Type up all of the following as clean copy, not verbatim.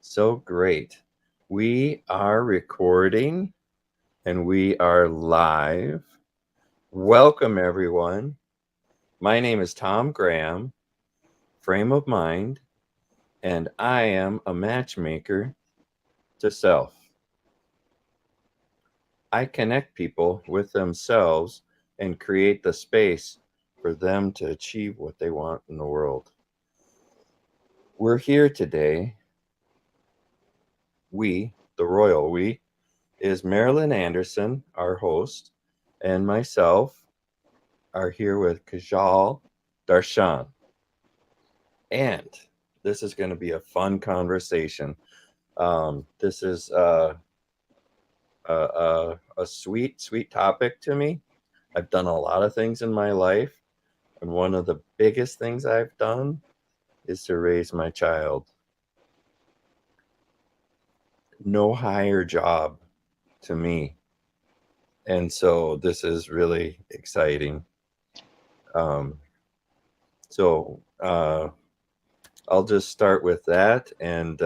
So great. We are recording and we are live. Welcome, everyone. My name is Tom Graham, Frame of Mind, and I am a matchmaker to self. I connect people with themselves and create the space for them to achieve what they want in the world. We're here today. We, the royal we, is Marilyn Anderson, our host, and myself are here with Kajal Darshan. And this is going to be a fun conversation. This is a sweet, sweet topic to me. I've done a lot of things in my life, and one of the biggest things I've done is to raise my child. No higher job to me. And so this is really exciting. Um, so I'll just start with that. And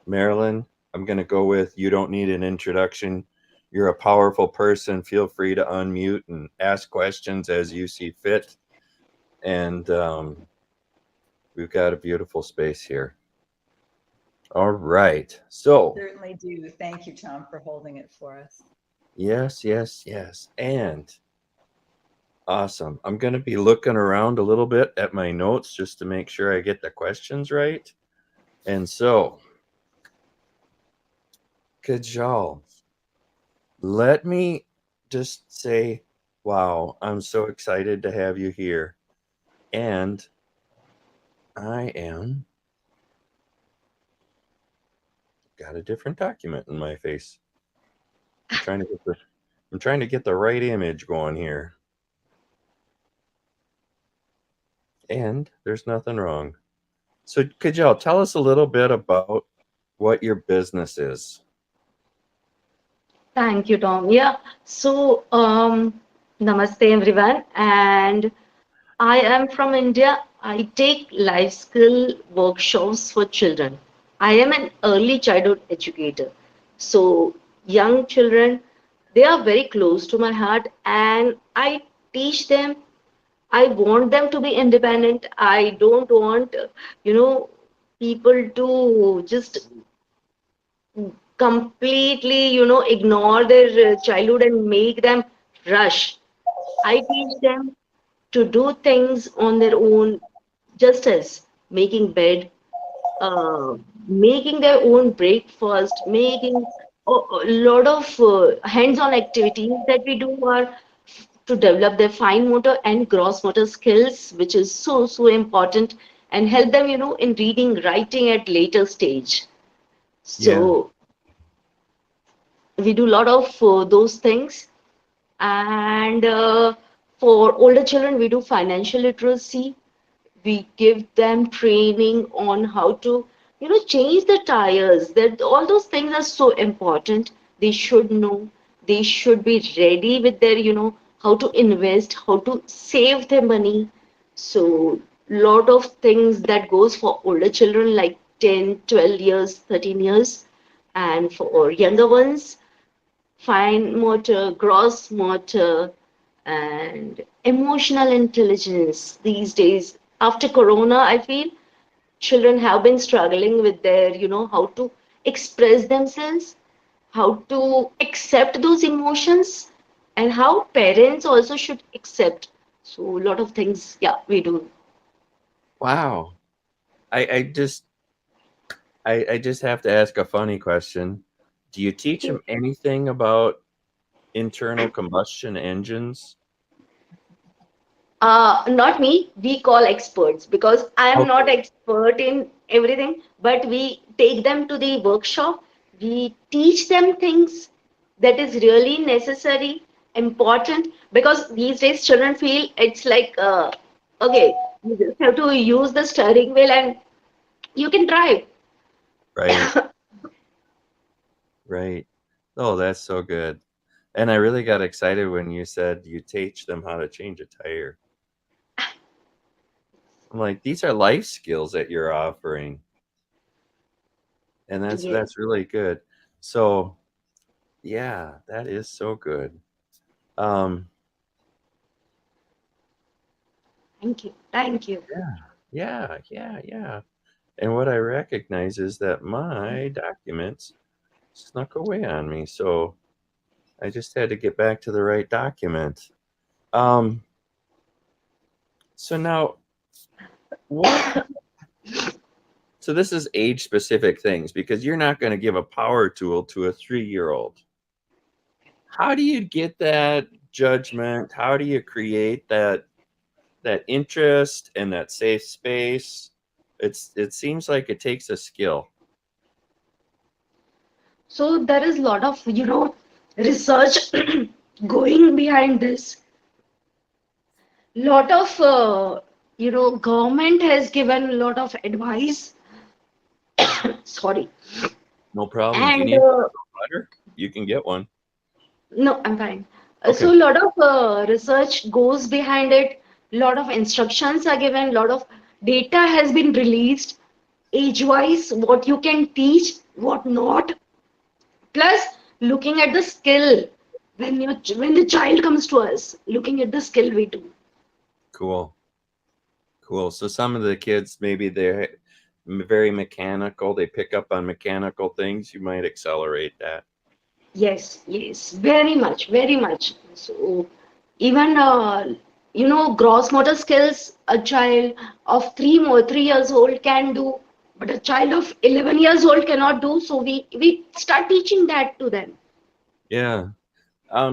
Marilyn, I'm going to go with you don't need an introduction. You're a powerful person. Feel free to unmute and ask questions as you see fit. And we've got a beautiful space here. All right. So, Certainly do. Thank you, Tom, for holding it for us. yes. And awesome. I'm going to be looking around a little bit at my notes just to make sure I get the questions right. And so, Kajal, let me just say, wow, I'm so excited to have you here. And I am got a different document in my face. I'm trying to get the I'm trying to get the right image going here. And there's nothing wrong. So Kajal, tell us a little bit about what your business is. Thank you, Tom. Yeah. So, namaste everyone. And I am from India. I take life skill workshops for children. I am an early childhood educator. So, young children, they are very close to my heart, and I teach them. I want them to be independent. I don't want, you know, people to just completely, ignore their childhood and make them rush. I teach them to do things on their own, just as making bed, uh, making their own breakfast, making a lot of hands-on activities that we do are to develop their fine motor and gross motor skills, which is so important, and help them, in reading, writing at later stage. Yeah. So we do a lot of those things. And for older children, we do financial literacy. We give them training on how to, change the tires. That all those things are so important. They should know. They should be ready with their, how to invest, how to save their money. So lot of things that goes for older children like 10, 12 years, 13 years. And for younger ones, fine motor, gross motor, and emotional intelligence these days. After Corona, I feel children have been struggling with their, how to express themselves, how to accept those emotions, and how parents also should accept. So, a lot of things, yeah, we do. Wow. I just I just have to ask a funny question. Do you teach them anything about internal combustion engines? Not me, we call experts because I am not Okay. expert in everything, but we take them to the workshop. We teach them things that is really necessary, important, because these days children feel it's like, okay, you just have to use the steering wheel and you can drive. Right. Right. Oh, that's so good. And I really got excited when you said you teach them how to change a tire. I'm like, these are life skills that you're offering. and Yes. that's really good. So yeah, that is so good. Um, Thank you. Thank you. yeah. And what I recognize is that my documents snuck away on me, so I just had to get back to the right document. Um, so now what? So this is age specific things because you're not going to give a power tool to a 3-year-old. How do you get that judgment? How do you create that interest and that safe space? It seems like it takes a skill. So there is a lot of, research going behind this. Lot of, government has given a lot of advice. Sorry. No problem. Do you And need water? You can get one. no, I'm fine. Okay. So a lot of research goes behind it. Lot of instructions are given. Lot of data has been released, age-wise, what you can teach, what not. Plus, looking at the skill when the child comes to us, looking at the skill we do. Cool. Cool. So some of the kids, maybe they're very mechanical. They pick up on mechanical things. You might accelerate that. Yes, yes, very much, very much. So even gross motor skills, a child of 3 years old can do, but a child of 11 years old cannot do. So we start teaching that to them. Yeah.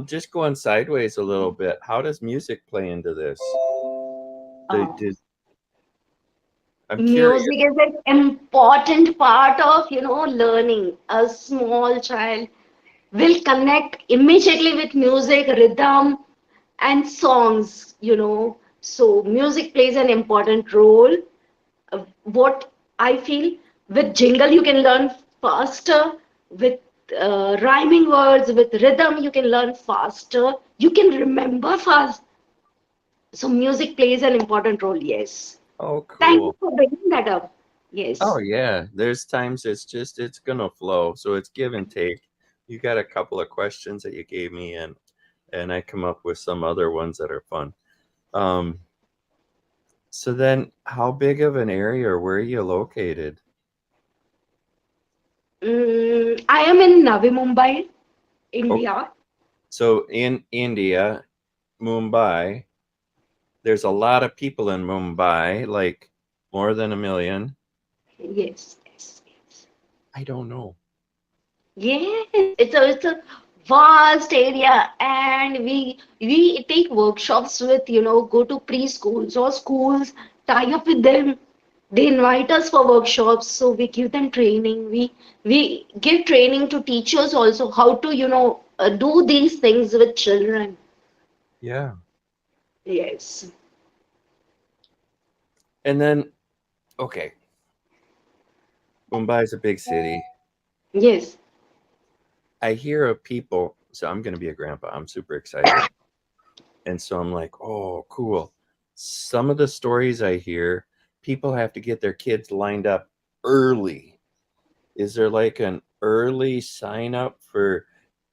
Just going sideways a little bit. How does music play into this? Uh, Did I'm curious. Music is an important part of learning. A small child will connect immediately with music, rhythm, and songs. So music plays an important role. What I feel, with jingle you can learn faster, with rhyming words, with rhythm you can learn faster, you can remember fast. So music plays an important role, yes. Oh, Thank you cool. for bringing that up. Oh, Yes. yeah. There's times it's gonna flow. So it's give and take. You got a couple of questions that you gave me, and I come up with some other ones that are fun. Um, so then, how big of an area or where are you located? I am in Navi Mumbai, Oh, India. so in India, Mumbai, there's a lot of people in Mumbai, like more than 1 million. Yes, yes, yes. I don't know. Yes, it's a vast area, and we take workshops with go to preschools or schools, tie up with them. They invite us for workshops, so we give them training. We give training to teachers also how to do these things with children. Yeah. Yes, And then, okay, Mumbai is a big city. yes. I hear of people, so I'm going to be a grandpa. I'm super excited. And so I'm like, oh, cool. Some of the stories I hear, people have to get their kids lined up early. Is there like an early sign up for,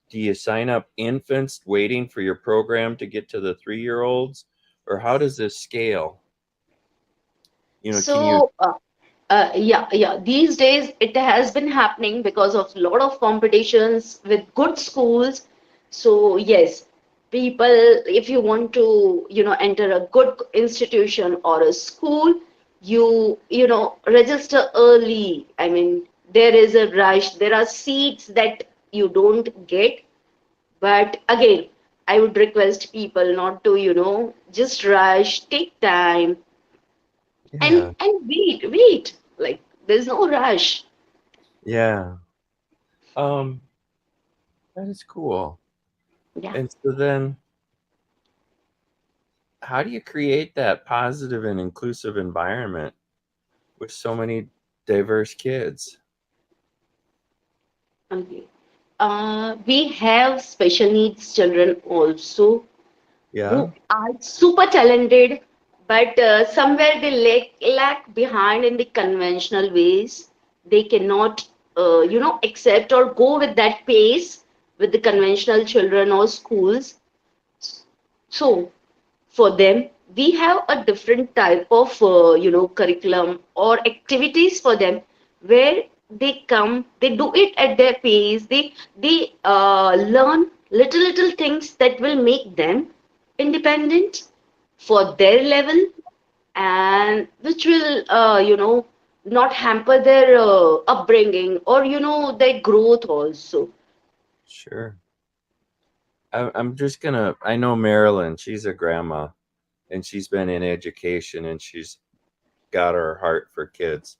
do you sign up infants waiting for your program to get to the 3-year-olds? Or how does this scale? Can you? So, yeah. These days it has been happening because of a lot of competitions with good schools. So, yes, people, if you want to, enter a good institution or a school, register early. I mean, there is a rush. There are seats that you don't get. But again, I would request people not to, just rush, take time Yeah. and wait, like there's no rush. Yeah. Um, that is cool. Yeah. And so then, how do you create that positive and inclusive environment with so many diverse kids? Okay. We have special needs children also Yeah. who are super talented, but somewhere they lack behind in the conventional ways. They cannot accept or go with that pace with the conventional children or schools. So for them, we have a different type of, curriculum or activities for them where they come, they do it at their pace, they learn little things that will make them independent for their level, and which will, not hamper their upbringing or, their growth also. Sure. I'm just gonna. I know Marilyn. She's a grandma, and she's been in education, and she's got her heart for kids.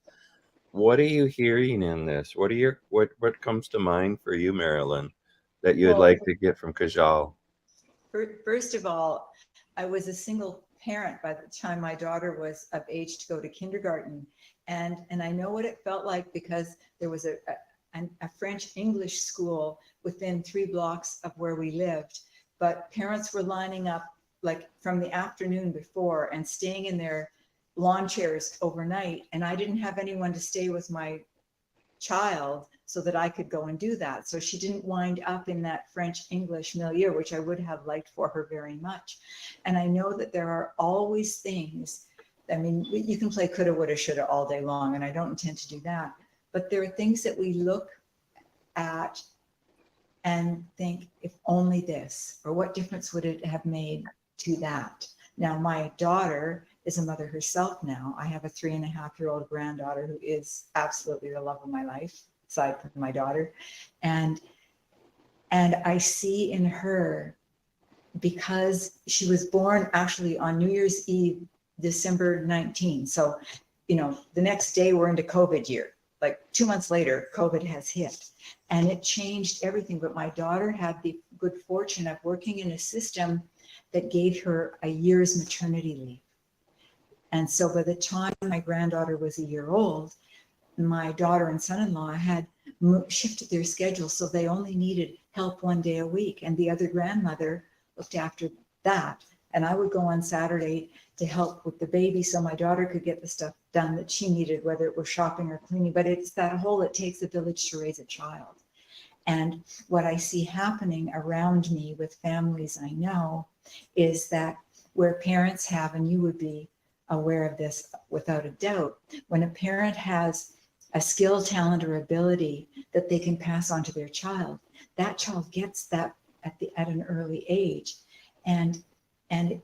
What are you hearing in this? What comes to mind for you, Marilyn, that you'd Well, like to get from Kajal? First of all, I was a single parent by the time my daughter was of age to go to kindergarten. And I know what it felt like because there was a French English school within 3 blocks of where we lived. But parents were lining up like from the afternoon before and staying in their lawn chairs overnight. And I didn't have anyone to stay with my child so that I could go and do that. So she didn't wind up in that French English milieu, which I would have liked for her very much. And I know that there are always things, I mean, you can play coulda, woulda, shoulda all day long, and I don't intend to do that. But there are things that we look at and think, if only this, or what difference would it have made to that? Now, my daughter is a mother herself now. I have a 3.5-year-old granddaughter who is absolutely the love of my life, aside from my daughter. And I see in her, because she was born actually on New Year's Eve, December 19. So, the next day we're into COVID year. Like 2 months later, COVID has hit and it changed everything. But my daughter had the good fortune of working in a system that gave her a year's maternity leave. And so by the time my granddaughter was a year old, my daughter and son-in-law had shifted their schedule. So they only needed help 1 day a week. And the other grandmother looked after that. And I would go on Saturday to help with the baby so my daughter could get the stuff done that she needed, whether it was shopping or cleaning. But it's that whole, it takes a village to raise a child. And what I see happening around me with families I know is that where parents have, and you would be aware of this without a doubt, when a parent has a skill, talent, or ability that they can pass on to their child, that child gets that at an early age. And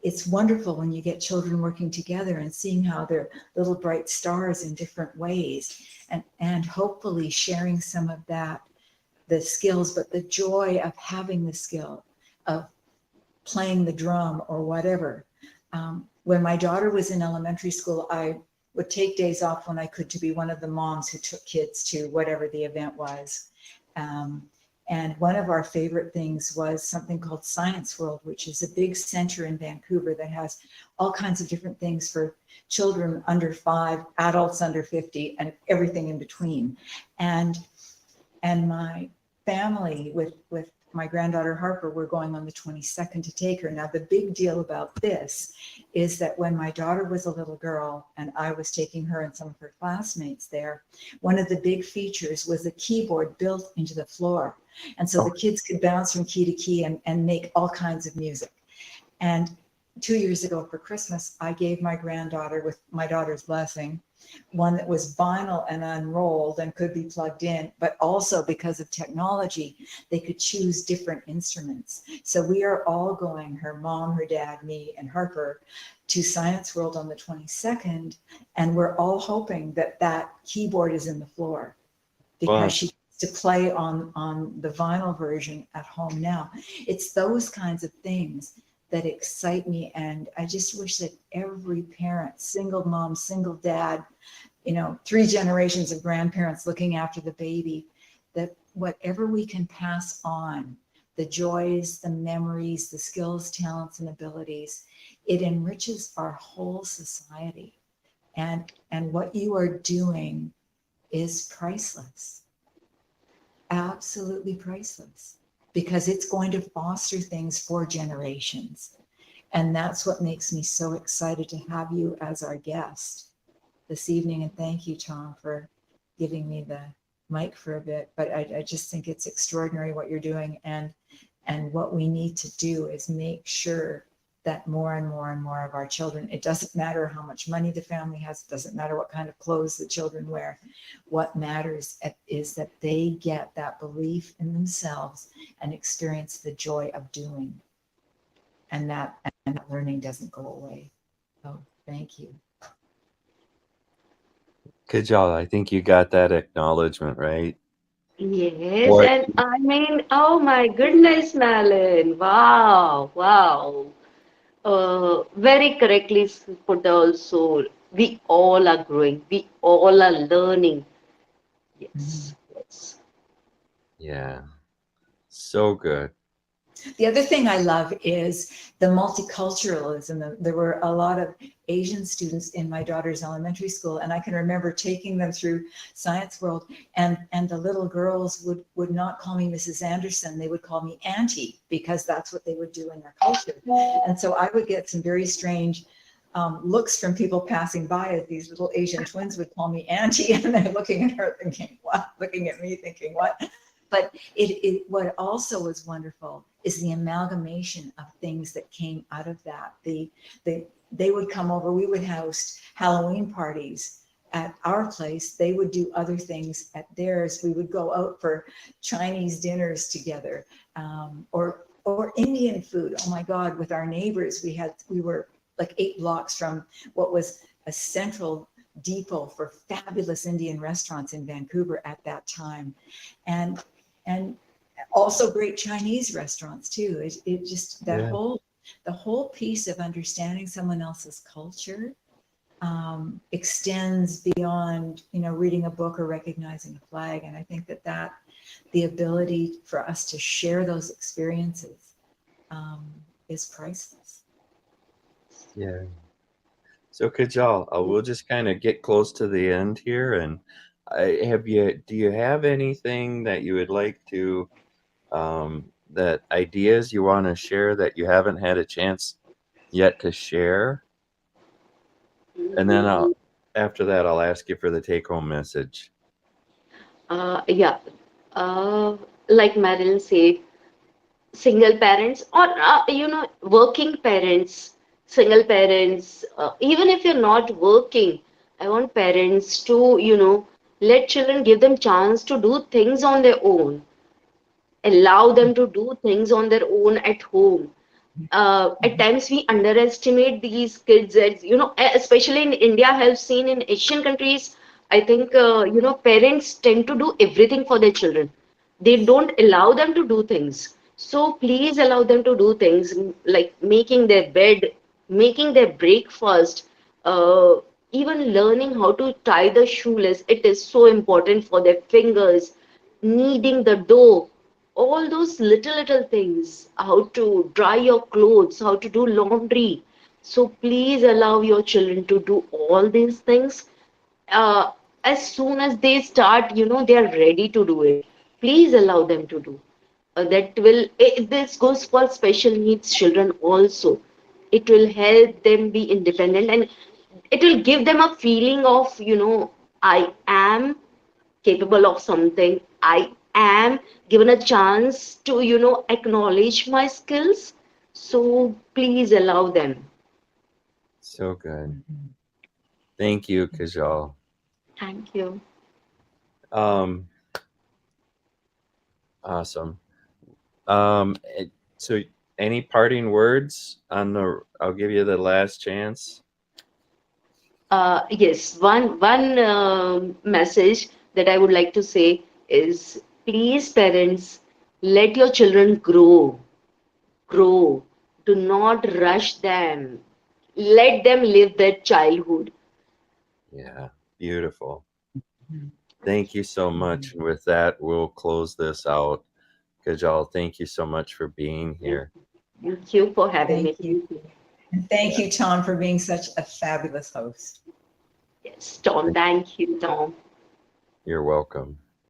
it's wonderful when you get children working together and seeing how they're little bright stars in different ways, and hopefully sharing some of that, the skills, but the joy of having the skill of playing the drum or whatever. When my daughter was in elementary school, I would take days off when I could to be one of the moms who took kids to whatever the event was. And one of our favorite things was something called Science World, which is a big center in Vancouver that has all kinds of different things for children under 5, adults under 50, and everything in between. And my family with my granddaughter Harper, we're going on the 22nd to take her. Now, the big deal about this is that when my daughter was a little girl and I was taking her and some of her classmates there, one of the big features was a keyboard built into the floor. And so the kids could bounce from key to key and make all kinds of music. And 2 years ago for Christmas, I gave my granddaughter, with my daughter's blessing, one that was vinyl and unrolled and could be plugged in, but also because of technology, they could choose different instruments. So we are all going, her mom, her dad, me, and Harper, to Science World on the 22nd. And we're all hoping that that keyboard is in the floor because she gets to play on the vinyl version at home now. It's those kinds of things that excite me. And I just wish that every parent, single mom, single dad, 3 generations of grandparents looking after the baby, that whatever we can pass on, the joys, the memories, the skills, talents, and abilities, it enriches our whole society. And what you are doing is priceless, absolutely priceless, because it's going to foster things for generations. And that's what makes me so excited to have you as our guest this evening. And thank you, Tom, for giving me the Mike for a bit, but I just think it's extraordinary what you're doing. And what we need to do is make sure that more and more and more of our children, it doesn't matter how much money the family has, it doesn't matter what kind of clothes the children wear. What matters is that they get that belief in themselves and experience the joy of doing. And that learning doesn't go away. So thank you. Kajal, I think you got that acknowledgement, right? Yes, What? and I mean, oh my goodness, Malin. Wow, wow. Very correctly put also. We all are growing. We all are learning. Mhm. Yes, yes. Yeah. So good. The other thing I love is the multiculturalism. There were a lot of Asian students in my daughter's elementary school, and I can remember taking them through Science World, and the little girls would not call me Mrs. Anderson, they would call me Auntie, because that's what they would do in their culture. And so I would get some very strange looks from people passing by as these little Asian twins would call me Auntie, and they're looking at her thinking, what? Looking at me thinking, what? But what also was wonderful is the amalgamation of things that came out of that. They would come over, we would host Halloween parties at our place. They would do other things at theirs. We would go out for Chinese dinners together, or Indian food. Oh my God, with our neighbors, we were like 8 blocks from what was a central depot for fabulous Indian restaurants in Vancouver at that time. And also great Chinese restaurants too. It just, Yeah. the whole piece of understanding someone else's culture extends beyond, reading a book or recognizing a flag. And I think that the ability for us to share those experiences is priceless. Yeah. So Kajal, we'll just kind of get close to the end here, and do you have anything that you would like to, that ideas you want to share that you haven't had a chance yet to share? And then after that, I'll ask you for the take-home message. Yeah. Uh, like Marilyn said, single parents or working parents, single parents, even if you're not working, I want parents to let children, give them chance to do things on their own, allow them to do things on their own at home. At times we underestimate these kids, as especially in India. I have seen in Asian countries, I think parents tend to do everything for their children. They don't allow them to do things. So please allow them to do things, like making their bed, making their breakfast, uh, even learning how to tie the shoelace. It is so important for their fingers, kneading the dough, all those little things, how to dry your clothes, how to do laundry. So please allow your children to do all these things. uh, as soon as they start, they are ready to do it. Please allow them to do. That will this goes for special needs children also. It will help them be independent, and it will give them a feeling of, I am capable of something. I am given a chance to, acknowledge my skills. So please allow them. So good. Thank you, Kajal. Thank you. Um, awesome. So any parting words I'll give you the last chance. Yes, one message that I would like to say is, please parents, let your children grow. Do not rush them. Let them live their childhood. Yeah, beautiful. Thank you so much. And with that, we'll close this out. Kajal, thank you so much for being here. Thank you for having Thank me. you. And thank Yeah, you, Tom, for being such a fabulous host. Yes, Tom. Thank you, Tom. you're welcome.